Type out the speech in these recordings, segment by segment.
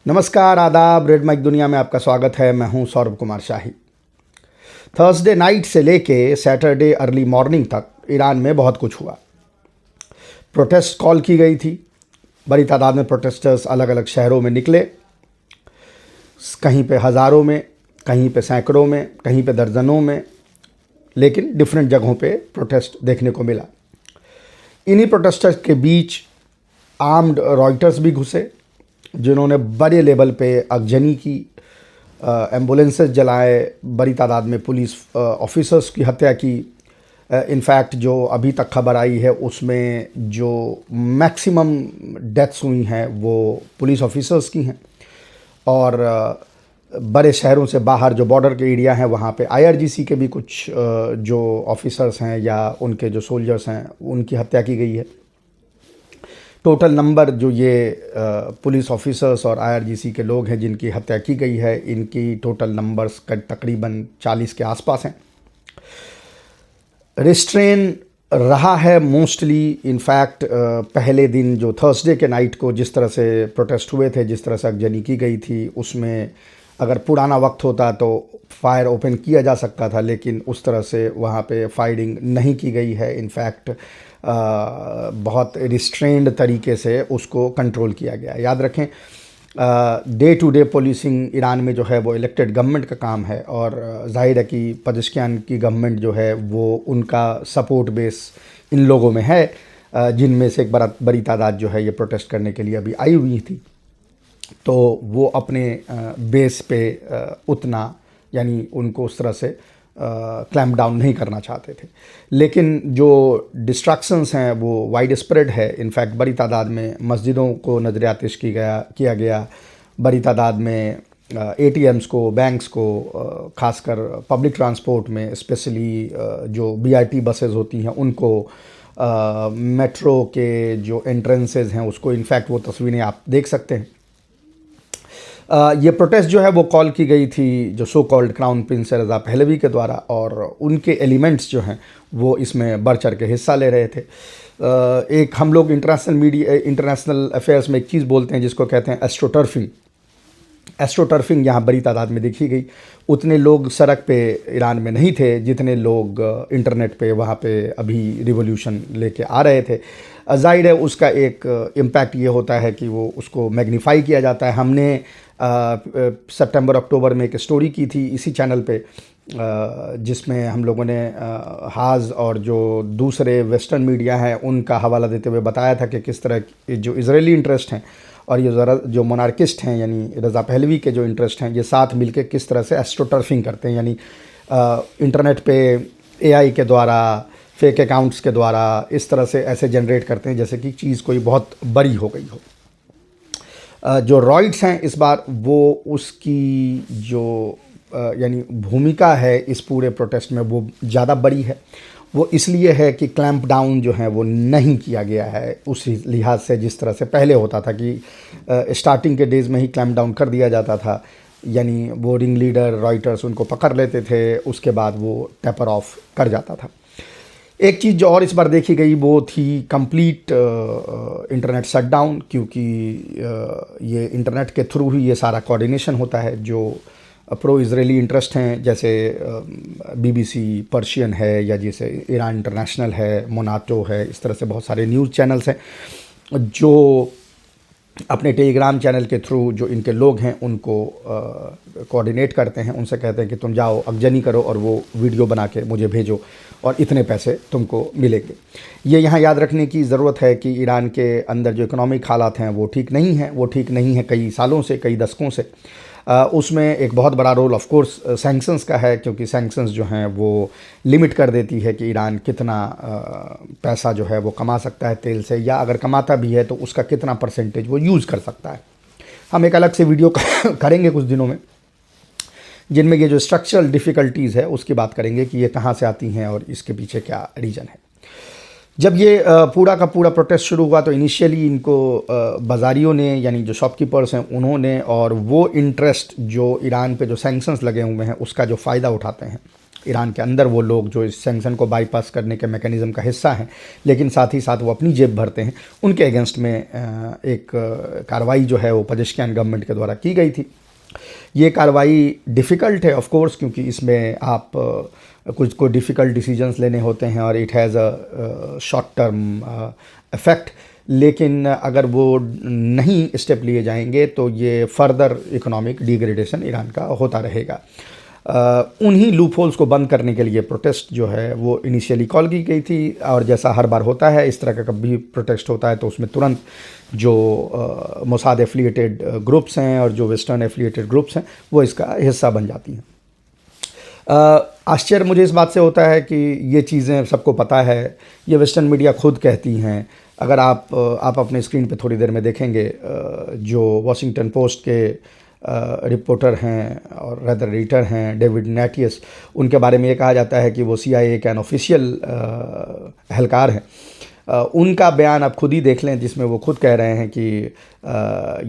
नमस्कार, आदाब। Red mic दुनिया में आपका स्वागत है। मैं हूं सौरभ कुमार शाही। थर्सडे नाइट से लेके सैटरडे अर्ली मॉर्निंग तक ईरान में बहुत कुछ हुआ। प्रोटेस्ट कॉल की गई थी। बड़ी तादाद में प्रोटेस्टर्स अलग अलग शहरों में निकले। कहीं पे हज़ारों में, कहीं पे सैकड़ों में, कहीं पे दर्जनों में, लेकिन डिफरेंट जगहों पे प्रोटेस्ट देखने को मिला। इन्हीं प्रोटेस्टर्स के बीच आर्म्ड रॉयटर्स भी घुसे, जिन्होंने बड़े लेवल पे आगजनी की, एम्बुलेंसेस जलाए, बड़ी तादाद में पुलिस ऑफिसर्स की हत्या की। इनफैक्ट जो अभी तक खबर आई है उसमें जो मैक्सिमम डेथ्स हुई हैं वो पुलिस ऑफिसर्स की हैं। और बड़े शहरों से बाहर जो बॉर्डर के एरिया हैं वहाँ पे आईआरजीसी के भी कुछ जो ऑफिसर्स हैं या उनके जो सोल्जर्स हैं उनकी हत्या की गई है। टोटल नंबर जो ये पुलिस ऑफिसर्स और आईआरजीसी के लोग हैं जिनकी हत्या की गई है, इनकी टोटल नंबर्स तकरीबन 40 के आसपास हैं। रिस्ट्रेन रहा है मोस्टली। इनफैक्ट पहले दिन जो थर्सडे के नाइट को जिस तरह से प्रोटेस्ट हुए थे, जिस तरह से आगजनी की गई थी, उसमें अगर पुराना वक्त होता तो फायर ओपन किया जा सकता था, लेकिन उस तरह से वहाँ पे फायरिंग नहीं की गई है। इनफैक्ट बहुत रिस्ट्रेंड तरीके से उसको कंट्रोल किया गया। याद रखें, day to day policing Iran में जो है वो इलेक्टेड गवर्नमेंट का काम है, और जाहिर है कि पजेश्कियान की गवर्नमेंट जो है वो उनका सपोर्ट बेस इन लोगों में है, जिनमें से एक बड़ी तादाद जो है ये प्रोटेस्ट करने के लिए अभी आई हुई थी। तो वो अपने बेस पे उतना, यानी उनको उस तरह से क्लैम्प डाउन नहीं करना चाहते थे। लेकिन जो डिस्ट्रक्शंस हैं वो वाइड स्प्रेड है। इनफैक्ट बड़ी तादाद में मस्जिदों को नजर आतिश किया गया। बड़ी तादाद में एटीएम्स को, बैंक्स को, खासकर पब्लिक ट्रांसपोर्ट में, स्पेशली जो बीआरटी बसेस होती हैं उनको, मेट्रो के जो एंट्रेंसेस हैं उसको, इनफैक्ट वो तस्वीरें आप देख सकते हैं। ये प्रोटेस्ट जो है वो कॉल की गई थी जो सो कॉल्ड क्राउन प्रिंस रज़ा पहलवी के द्वारा, और उनके एलिमेंट्स जो हैं वो इसमें बढ़ चढ़ के हिस्सा ले रहे थे। एक हम लोग इंटरनेशनल अफेयर्स में एक चीज़ बोलते हैं जिसको कहते हैं एस्ट्रोटर्फिंग। एस्ट्रोटर्फिंग यहाँ बड़ी तादाद में देखी गई। उतने लोग सड़क पे ईरान में नहीं थे जितने लोग इंटरनेट पे वहाँ पे अभी रिवॉल्यूशन लेके आ रहे थे। जाहिर है उसका एक इम्पैक्ट ये होता है कि वो उसको मैग्नीफाई किया जाता है। हमने सितंबर अक्टूबर में एक स्टोरी की थी इसी चैनल पे, जिसमें हम लोगों ने हाज और जो दूसरे वेस्टर्न मीडिया हैं उनका हवाला देते हुए बताया था कि किस तरह जो इजरायली इंटरेस्ट हैं और ये जो मोनार्किस्ट हैं यानी रज़ा पहलवी के जो इंटरेस्ट हैं, ये साथ मिलके किस तरह से एस्ट्रोटर्फिंग करते हैं, यानी इंटरनेट पे एआई के द्वारा, फेक अकाउंट्स के द्वारा इस तरह से ऐसे जनरेट करते हैं जैसे कि चीज़ कोई बहुत बड़ी हो गई हो। जो रॉयट्स हैं इस बार वो उसकी जो यानी भूमिका है इस पूरे प्रोटेस्ट में वो ज़्यादा बड़ी है। वो इसलिए है कि क्लैंप डाउन जो है वो नहीं किया गया है उस लिहाज से जिस तरह से पहले होता था कि स्टार्टिंग के डेज़ में ही क्लैंप डाउन कर दिया जाता था, यानी वो रिंग लीडर रॉयटर्स उनको पकड़ लेते थे, उसके बाद वो टेपर ऑफ कर जाता था। एक चीज़ जो और इस बार देखी गई वो थी कंप्लीट इंटरनेट शटडाउन, क्योंकि ये इंटरनेट के थ्रू ही ये सारा कोऑर्डिनेशन होता है। जो प्रो इजरायली इंटरेस्ट हैं जैसे बीबीसी पर्शियन है या जैसे ईरान इंटरनेशनल है, मोनाटो है, इस तरह से बहुत सारे न्यूज़ चैनल्स हैं जो अपने टेलीग्राम चैनल के थ्रू जो इनके लोग हैं उनको कोऑर्डिनेट करते हैं, उनसे कहते हैं कि तुम जाओ आगजनी करो और वो वीडियो बना के मुझे भेजो और इतने पैसे तुमको मिलेंगे। ये यहाँ याद रखने की ज़रूरत है कि ईरान के अंदर जो इकोनॉमिक हालात हैं वो ठीक नहीं हैं, वो ठीक नहीं है कई सालों से, कई दशकों से। उसमें एक बहुत बड़ा रोल ऑफ कोर्स सैंक्शंस का है, क्योंकि सैंक्शंस जो हैं वो लिमिट कर देती है कि ईरान कितना पैसा जो है वो कमा सकता है तेल से, या अगर कमाता भी है तो उसका कितना परसेंटेज वो यूज़ कर सकता है। हम एक अलग से वीडियो करेंगे कुछ दिनों में जिनमें ये जो स्ट्रक्चरल डिफ़िकल्टीज़ है उसकी बात करेंगे कि ये कहाँ से आती हैं और इसके पीछे क्या रीज़न है। जब ये पूरा का पूरा प्रोटेस्ट शुरू हुआ तो इनिशियली इनको बाज़ारियों ने, यानी जो शॉपकीपर्स हैं उन्होंने, और वो इंटरेस्ट जो ईरान पे जो सैंक्शंस लगे हुए हैं उसका जो फ़ायदा उठाते हैं ईरान के अंदर वो लोग जो इस सैंक्शन को बाईपास करने के मैकेनिज़्म का हिस्सा हैं, लेकिन साथ ही साथ वो अपनी जेब भरते हैं, उनके अगेंस्ट में एक कार्रवाई जो है वो पजेश्कियान गवर्नमेंट के द्वारा की गई थी। ये कार्रवाई डिफ़िकल्ट है ऑफ कोर्स, क्योंकि इसमें आप कुछ को डिफ़िकल्ट डिसीजंस लेने होते हैं और it has a short term effect, लेकिन अगर वो नहीं स्टेप लिए जाएंगे तो ये फर्दर इकोनॉमिक डिग्रेडेशन ईरान का होता रहेगा। उन्हीं लूप होल्स को बंद करने के लिए प्रोटेस्ट जो है वो इनिशियली कॉल की गई थी, और जैसा हर बार होता है इस तरह का कभी प्रोटेस्ट होता है तो उसमें तुरंत जो मोसाद एफिलिएटेड ग्रुप्स हैं और जो वेस्टर्न एफिलिएटेड ग्रुप्स हैं वो इसका हिस्सा बन जाती हैं। आश्चर्य मुझे इस बात से होता है कि ये चीज़ें सबको पता है, ये वेस्टर्न मीडिया खुद कहती हैं। अगर आप अपने स्क्रीन पे थोड़ी देर में देखेंगे, जो वॉशिंगटन पोस्ट के रिपोर्टर हैं और रदर एडिटर हैं डेविड नेटियस, उनके बारे में ये कहा जाता है कि वो CIA के अनऑफिशियल एहलकार हैं। उनका बयान आप खुद ही देख लें, जिसमें वो खुद कह रहे हैं कि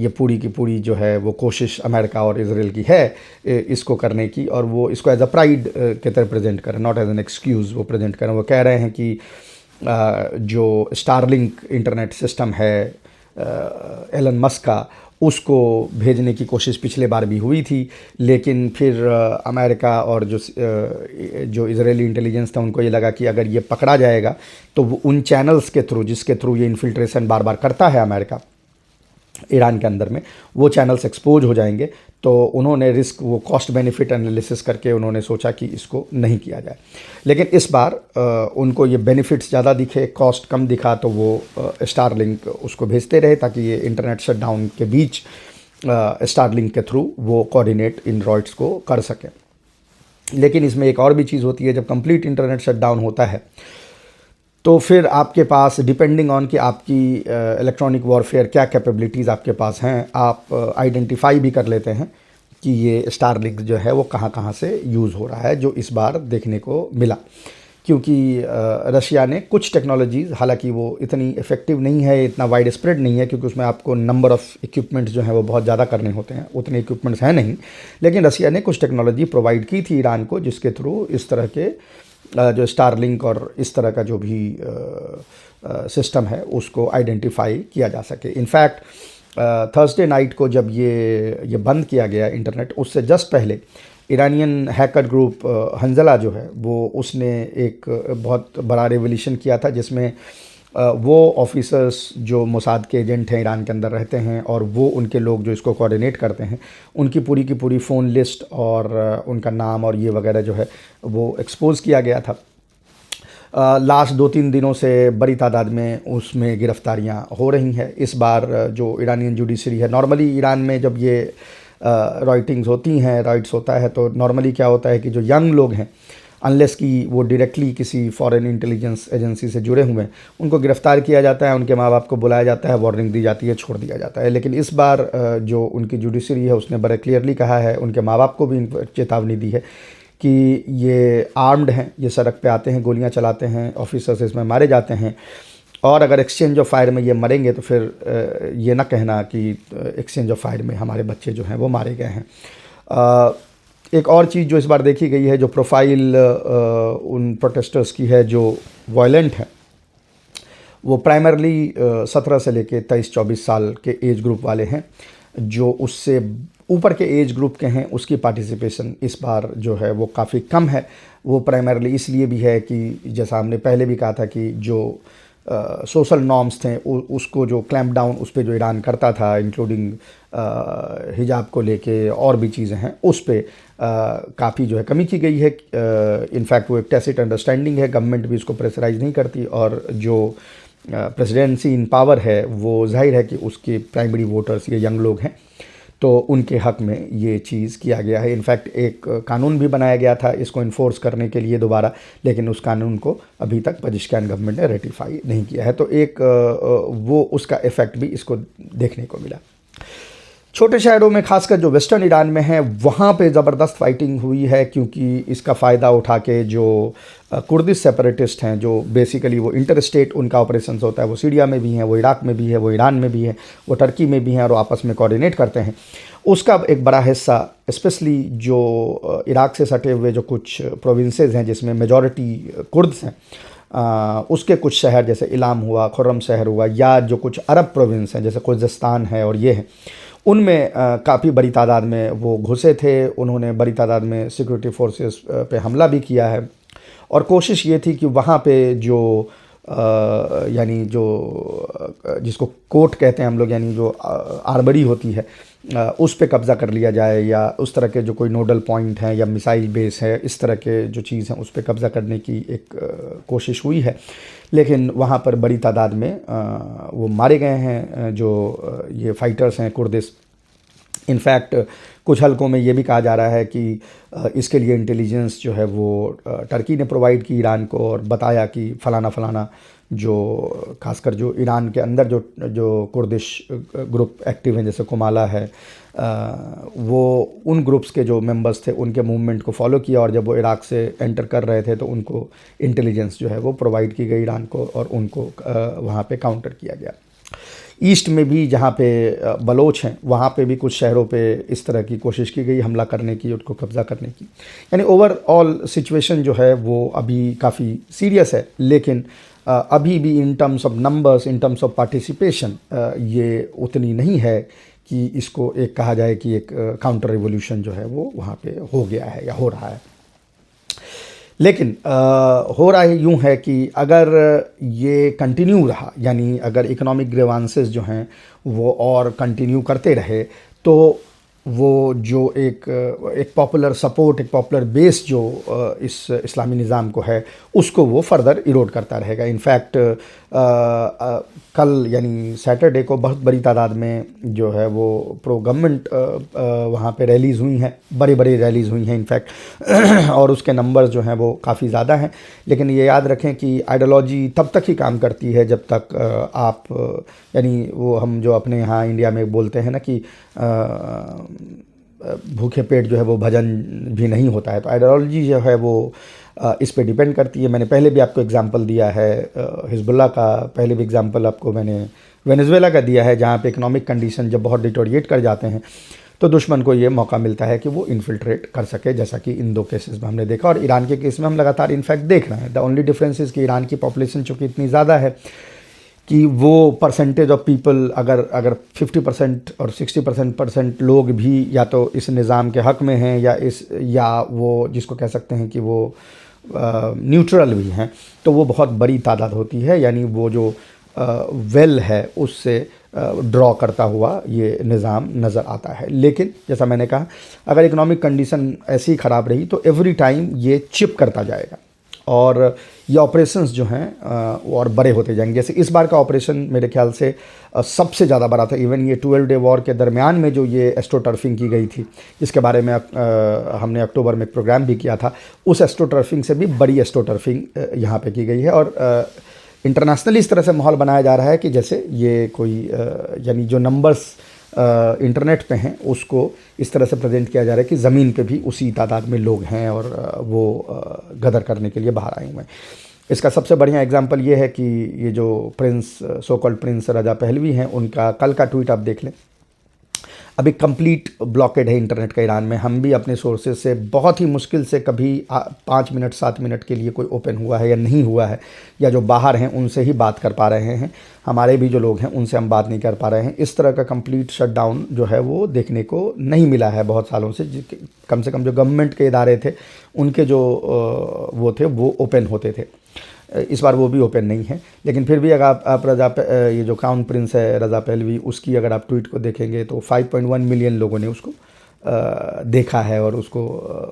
ये पूरी की पूरी जो है वो कोशिश अमेरिका और इजराइल की है इसको करने की, और वो इसको एज अ प्राइड के तरह प्रेजेंट करें, नॉट एज एन एक्सक्यूज़ वो प्रेजेंट करें। वो कह रहे हैं कि जो स्टारलिंक इंटरनेट सिस्टम है एलन मस्क का, उसको भेजने की कोशिश पिछले बार भी हुई थी, लेकिन फिर अमेरिका और जो इजरायली इंटेलिजेंस था उनको ये लगा कि अगर ये पकड़ा जाएगा तो वो उन चैनल्स के थ्रू जिसके थ्रू ये इन्फिल्ट्रेशन बार बार करता है अमेरिका ईरान के अंदर में, वो चैनल्स एक्सपोज हो जाएंगे। तो उन्होंने रिस्क वो कॉस्ट बेनिफिट एनालिसिस करके उन्होंने सोचा कि इसको नहीं किया जाए, लेकिन इस बार उनको ये बेनिफिट्स ज़्यादा दिखे, कॉस्ट कम दिखा, तो वो स्टारलिंक उसको भेजते रहे ताकि ये इंटरनेट शटडाउन के बीच स्टारलिंक के थ्रू वो कोऑर्डिनेट इन रॉइट्स को कर सकें। लेकिन इसमें एक और भी चीज़ होती है, जब कंप्लीट इंटरनेट शटडाउन होता है तो फिर आपके पास डिपेंडिंग ऑन कि आपकी इलेक्ट्रॉनिक वॉरफेयर क्या कैपेबिलिटीज़ आपके पास हैं, आप आइडेंटिफाई भी कर लेते हैं कि ये स्टारलिंक जो है वो कहाँ कहाँ से यूज़ हो रहा है, जो इस बार देखने को मिला। क्योंकि रशिया ने कुछ टेक्नोलॉजीज़, हालांकि वो इतनी इफ़ेक्टिव नहीं है, इतना वाइड स्प्रेड नहीं है, क्योंकि उसमें आपको नंबर ऑफ़ इक्विपमेंट्स जो हैं वो बहुत ज़्यादा करने होते हैं, उतने इक्विपमेंट्स हैं नहीं, लेकिन रशिया ने कुछ टेक्नोलॉजी प्रोवाइड की थी ईरान को, जिसके थ्रू इस तरह के जो स्टारलिंक और इस तरह का जो भी सिस्टम है उसको आइडेंटिफाई किया जा सके। इनफैक्ट थर्सडे नाइट को जब ये बंद किया गया इंटरनेट, उससे जस्ट पहले ईरानियन हैकर ग्रुप हंजला जो है वो उसने एक बहुत बड़ा रेवोल्यूशन किया था, जिसमें वो ऑफिसर्स जो मोसाद के एजेंट हैं ईरान के अंदर रहते हैं और वो उनके लोग जो इसको कोऑर्डिनेट करते हैं, उनकी पूरी की पूरी फ़ोन लिस्ट और उनका नाम और ये वगैरह जो है वो एक्सपोज़ किया गया था। लास्ट 2-3 दिनों से बड़ी तादाद में उसमें गिरफ्तारियां हो रही हैं। इस बार जो ईरानियन जुडिशरी है, नॉर्मली ईरान में जब ये राइटिंग्स होती हैं, राइट्स होता है, तो नॉर्मली क्या होता है कि जो यंग लोग हैं, अनलेस कि वो डायरेक्टली किसी फॉरेन इंटेलिजेंस एजेंसी से जुड़े हुए हैं, उनको गिरफ्तार किया जाता है, उनके माँ बाप को बुलाया जाता है, वार्निंग दी जाती है, छोड़ दिया जाता है। लेकिन इस बार जो उनकी जुडिशरी है उसने बड़े क्लियरली कहा है, उनके माँ बाप को भी चेतावनी दी है कि ये आर्म्ड हैं, ये सड़क पे आते हैं, गोलियां चलाते हैं, ऑफिसर्स इसमें मारे जाते हैं, और अगर एक्सचेंज ऑफ फायर में ये मरेंगे तो फिर ये ना कहना कि एक्सचेंज ऑफ फायर में हमारे बच्चे जो हैं वो मारे गए हैं। एक और चीज़ जो इस बार देखी गई है, जो प्रोफाइल उन प्रोटेस्टर्स की है जो वायलेंट हैं, वो प्राइमरली 17 से लेके 23-24 साल के एज ग्रुप वाले हैं। जो उससे ऊपर के एज ग्रुप के हैं उसकी पार्टिसिपेशन इस बार जो है वो काफ़ी कम है। वो प्राइमरली इसलिए भी है कि जैसा हमने पहले भी कहा था कि जो सोशल नॉर्म्स थे उसको जो क्लैम्प डाउन उस पर जो ईरान करता था, इंक्लूडिंग हिजाब को लेके और भी चीज़ें हैं, उस पर काफ़ी जो है कमी की गई है। इनफैक्ट वो एक टैसिट अंडरस्टैंडिंग है, गवर्नमेंट भी इसको प्रेशराइज नहीं करती, और जो प्रेसिडेंसी इन पावर है वो जाहिर है कि उसके प्राइमरी वोटर्स ये यंग लोग हैं, तो उनके हक में ये चीज़ किया गया है। इनफैक्ट एक कानून भी बनाया गया था इसको इन्फोर्स करने के लिए दोबारा, लेकिन उस कानून को अभी तक पजेश्कियान गवर्नमेंट ने रेटिफाई नहीं किया है। तो एक वो उसका इफ़ेक्ट भी इसको देखने को मिला। छोटे शहरों में खासकर जो वेस्टर्न ईरान में है वहाँ पे ज़बरदस्त फाइटिंग हुई है, क्योंकि इसका फ़ायदा उठा के जो कुर्दिश सेपरेटिस्ट हैं, जो बेसिकली वो इंटर स्टेट उनका ऑपरेशंस होता है, वो सीरिया में भी हैं, वो इराक में भी है, वो ईरान में भी है, वो टर्की में भी हैं, और आपस में कोऑर्डिनेट करते हैं। उसका एक बड़ा हिस्सा स्पेशली जो इराक से सटे हुए जो कुछ प्रोविंसेस हैं जिसमें मेजॉरिटी कुर्द्स हैं, उसके कुछ शहर जैसे इलाम हुआ, खुर्रम शहर हुआ, या जो कुछ अरब प्रोविंस हैं जैसे खुज़स्तान है और ये है, उनमें काफ़ी बड़ी तादाद में वो घुसे थे। उन्होंने बड़ी तादाद में सिक्योरिटी फोर्सेस पे हमला भी किया है, और कोशिश ये थी कि वहाँ पे जो यानी जो जिसको कोर्ट कहते हैं हम लोग, यानी जो आर्मरी होती है, उस पे कब्ज़ा कर लिया जाए, या उस तरह के जो कोई नोडल पॉइंट हैं या मिसाइल बेस है, इस तरह के जो चीज़ हैं उस पे कब्ज़ा करने की एक कोशिश हुई है। लेकिन वहाँ पर बड़ी तादाद में वो मारे गए हैं जो ये फाइटर्स हैं कुर्दिश। इनफैक्ट कुछ हलकों में ये भी कहा जा रहा है कि इसके लिए इंटेलिजेंस जो है वो टर्की ने प्रोवाइड की ईरान को, और बताया कि फ़लाना फ़लाना जो खासकर जो ईरान के अंदर जो जो कुर्दिश ग्रुप एक्टिव हैं जैसे कुमाला है, वो उन ग्रुप्स के जो मेंबर्स थे उनके मूवमेंट को फॉलो किया, और जब वो इराक से एंटर कर रहे थे तो उनको इंटेलिजेंस जो है वो प्रोवाइड की गई ईरान को, और उनको वहाँ पे काउंटर किया गया। ईस्ट में भी जहाँ पे बलोच हैं वहाँ पे भी कुछ शहरों पे इस तरह की कोशिश की गई हमला करने की, उसको कब्ज़ा करने की। यानी ओवरऑल सिचुएशन जो है वो अभी काफ़ी सीरियस है, लेकिन अभी भी in terms of numbers, in terms of participation ये उतनी नहीं है कि इसको एक कहा जाए कि एक काउंटर रिवॉल्यूशन जो है वो वहाँ पे हो गया है या हो रहा है। लेकिन हो रहा है यूँ है कि अगर ये कंटिन्यू रहा, यानी अगर इकोनॉमिक ग्रीवांसेस जो हैं वो और कंटिन्यू करते रहे, तो वो जो एक पॉपुलर सपोर्ट, एक पॉपुलर बेस जो इस इस्लामी निज़ाम को है, उसको वो फर्दर इरोड करता रहेगा। इनफैक्ट कल यानी सैटरडे को बहुत बड़ी तादाद में जो है वो प्रो गवर्नमेंट वहाँ पे रैलीज़ हुई हैं, बड़ी बड़ी रैलीज़ हुई हैं इनफैक्ट और उसके नंबर्स जो हैं वो काफ़ी ज़्यादा हैं। लेकिन ये याद रखें कि आइडियोलॉजी तब तक ही काम करती है जब तक आप यानी वो हम जो अपने यहाँ इंडिया में बोलते हैं ना कि भूखे पेट जो है वो भजन भी नहीं होता है। तो आइडियोलॉजी जो है वो इस पे डिपेंड करती है। मैंने पहले भी आपको एग्जांपल दिया है हिजबुल्लाह का, पहले भी एग्जांपल आपको मैंने वेनेजुएला का दिया है, जहाँ पे इकोनॉमिक कंडीशन जब बहुत डिटोरिएट कर जाते हैं तो दुश्मन को ये मौका मिलता है कि वो इन्फिल्ट्रेट कर सके, जैसा कि इन दो केसेस में हमने देखा और ईरान के केस में हम लगातार इनफैक्ट देख रहे हैं। द ओनली डिफरेंस इज़ कि ईरान की पॉपुलेशन चूँकि इतनी ज़्यादा है कि वो परसेंटेज ऑफ पीपल अगर 50% और 60% लोग भी या तो इस निज़ाम के हक़ में हैं या वो जिसको कह सकते हैं कि वो न्यूट्रल भी हैं, तो वो बहुत बड़ी तादाद होती है। यानी वो जो वेल है उससे ड्रॉ करता हुआ ये निज़ाम नज़र आता है। लेकिन जैसा मैंने कहा, अगर इकोनॉमिक कंडीशन ऐसी ख़राब रही तो एवरी टाइम ये चिप करता जाएगा और ये ऑपरेशंस जो हैं वो और बड़े होते जाएंगे। जैसे इस बार का ऑपरेशन मेरे ख्याल से सबसे ज़्यादा बड़ा था। इवन ये 12 डे वॉर के दरमियान में जो ये एस्ट्रोटर्फिंग की गई थी, इसके बारे में हमने अक्टूबर में एक प्रोग्राम भी किया था, उस एस्ट्रोटर्फिंग से भी बड़ी एस्ट्रोटर्फिंग यहाँ पे की गई है। और इंटरनेशनली इस तरह से माहौल बनाया जा रहा है कि जैसे ये कोई यानी जो नंबर्स इंटरनेट पे हैं उसको इस तरह से प्रेजेंट किया जा रहा है कि ज़मीन पे भी उसी तादाद में लोग हैं और वो गदर करने के लिए बाहर आए हुए हैं। इसका सबसे बढ़िया एग्जांपल ये है कि ये जो Prince, so called prince Reza Pahlavi हैं, उनका कल का ट्वीट आप देख लें। अभी कंप्लीट ब्लॉकेड है इंटरनेट का ईरान में। हम भी अपने सोर्सेज से बहुत ही मुश्किल से कभी 5 मिनट 7 मिनट के लिए कोई ओपन हुआ है या नहीं हुआ है, या जो बाहर हैं उनसे ही बात कर पा रहे हैं। हमारे भी जो लोग हैं उनसे हम बात नहीं कर पा रहे हैं। इस तरह का कंप्लीट शटडाउन जो है वो देखने को नहीं मिला है बहुत सालों से। कम से कम जो गवर्नमेंट के इदारे थे उनके जो वो थे वो ओपन होते थे। इस बार वो भी ओपन नहीं है। लेकिन फिर भी अगर आप ये जो क्राउन प्रिंस है रज़ा पहलवी, उसकी अगर आप ट्वीट को देखेंगे तो 5.1 मिलियन लोगों ने उसको देखा है और उसको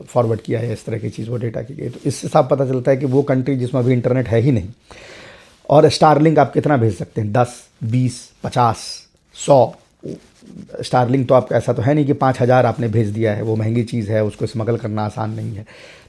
फॉरवर्ड किया है। इस तरह की चीज़ वो डेटा की गई। तो इससे साफ पता चलता है कि वो कंट्री जिसमें अभी इंटरनेट है ही नहीं। और स्टारलिंक आप कितना भेज सकते हैं? 10, 20, 50, 100 स्टारलिंक तो आपका ऐसा तो है नहीं कि 5,000 आपने भेज दिया है। वो महंगी चीज़ है, उसको स्मगल करना आसान नहीं है।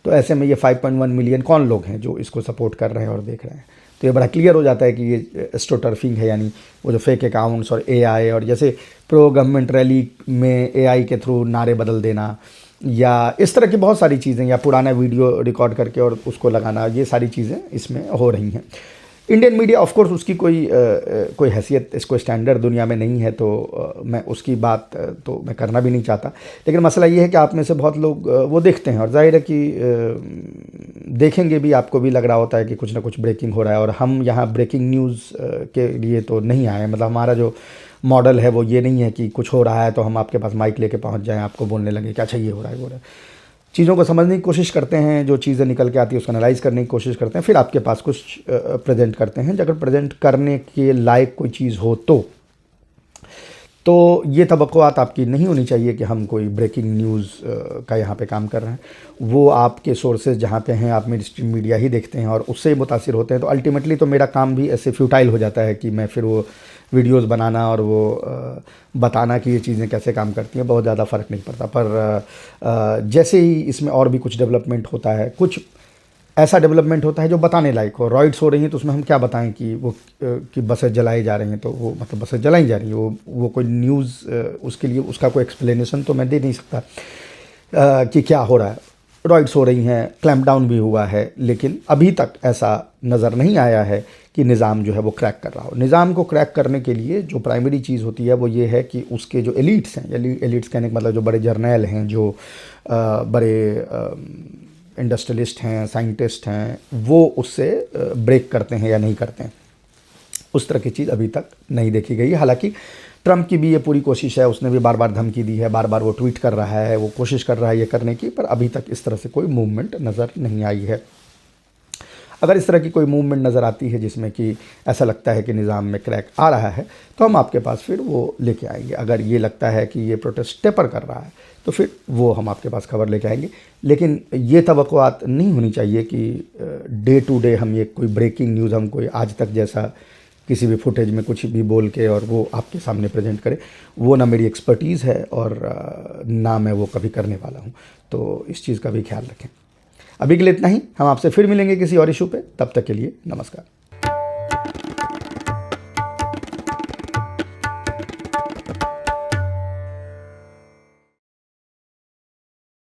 तो ऐसे में ये 5.1 मिलियन कौन लोग हैं जो इसको सपोर्ट कर रहे हैं और देख रहे हैं? तो ये बड़ा क्लियर हो जाता है कि ये एस्ट्रोटर्फिंग है, यानी वो जो फेक अकाउंट्स और एआई, और जैसे प्रो गवर्नमेंट रैली में एआई के थ्रू नारे बदल देना, या इस तरह की बहुत सारी चीज़ें, या पुराना वीडियो रिकॉर्ड करके और उसको लगाना, ये सारी चीज़ें इसमें हो रही हैं। इंडियन मीडिया ऑफ कोर्स उसकी कोई हैसियत, इसको स्टैंडर्ड दुनिया में नहीं है, तो मैं उसकी बात तो मैं करना भी नहीं चाहता। लेकिन मसला ये है कि आप में से बहुत लोग वो देखते हैं, और जाहिर है कि देखेंगे भी, आपको भी लग रहा होता है कि कुछ ना कुछ ब्रेकिंग हो रहा है। और हम यहाँ ब्रेकिंग न्यूज़ के लिए तो नहीं आए, मतलब हमारा जो मॉडल है वो ये नहीं है कि कुछ हो रहा है तो हम आपके पास माइक लेके पहुँच जाएँ, आपको बोलने लगे कि अच्छा ये हो रहा है, वो हो रहा है। चीज़ों को समझने की कोशिश करते हैं, जो चीज़ें निकल के आती है उसको एनालाइज़ करने की कोशिश करते हैं, फिर आपके पास कुछ प्रेजेंट करते हैं। अगर प्रेजेंट करने के लायक कोई चीज़ हो तो ये तवक्कुआत आपकी नहीं होनी चाहिए कि हम कोई ब्रेकिंग न्यूज़ का यहाँ पे काम कर रहे हैं। वो आपके सोर्सेज जहाँ पे हैं, आप मेरी स्ट्रीम मीडिया ही देखते हैं और उससे मुतासिर होते हैं, तो अल्टीमेटली तो मेरा काम भी ऐसे फ्यूटाइल हो जाता है कि मैं फिर वो वीडियोस बनाना और वो बताना कि ये चीज़ें कैसे काम करती हैं, बहुत ज़्यादा फ़र्क नहीं पड़ता। पर जैसे ही इसमें और भी कुछ डेवलपमेंट होता है, कुछ ऐसा डेवलपमेंट होता है जो बताने लायक हो, रॉइड्स हो रही हैं तो उसमें हम क्या बताएं कि वो कि बसें जलाई जा रही हैं, तो वो मतलब बसें जलाई जा रही हैं, वो कोई न्यूज़, उसके लिए उसका कोई एक्सप्लेनेशन तो मैं दे नहीं सकता कि क्या हो रहा है। रॉइड्स हो रही हैं, क्लैम्प डाउन भी हुआ है, लेकिन अभी तक ऐसा नज़र नहीं आया है कि निज़ाम जो है वो क्रैक कर रहा हो। निज़ाम को क्रैक करने के लिए जो प्राइमरी चीज़ होती है वो ये है कि उसके जो एलिट्स हैं, एलिट्स कहने का मतलब जो बड़े जर्नैल हैं, जो बड़े इंडस्ट्रियलिस्ट हैं, साइंटिस्ट हैं, वो उससे ब्रेक करते हैं या नहीं करते हैं। उस तरह की चीज़ अभी तक नहीं देखी गई। हालांकि ट्रंप की भी ये पूरी कोशिश है, उसने भी बार बार धमकी दी है, बार बार वो ट्वीट कर रहा है, वो कोशिश कर रहा है ये करने की, पर अभी तक इस तरह से कोई मूवमेंट नज़र नहीं आई है। अगर इस तरह की कोई मूवमेंट नज़र आती है जिसमें कि ऐसा लगता है कि निज़ाम में क्रैक आ रहा है, तो हम आपके पास फिर वो लेके आएंगे। अगर ये लगता है कि ये प्रोटेस्ट टेपर कर रहा है तो फिर वो हम आपके पास खबर लेके आएंगे। लेकिन ये तवक्कुआत नहीं होनी चाहिए कि डे टू डे हम ये कोई ब्रेकिंग न्यूज़, हम कोई आज तक जैसा किसी भी फुटेज में कुछ भी बोल के और वो आपके सामने प्रेजेंट करे। वो ना मेरी एक्सपर्टीज़ है और ना मैं वो कभी करने वाला हूँ, तो इस चीज़ का भी ख्याल रखें। अभी के लिए इतना ही, हम आपसे फिर मिलेंगे किसी और इशू पे। तब तक के लिए नमस्कार।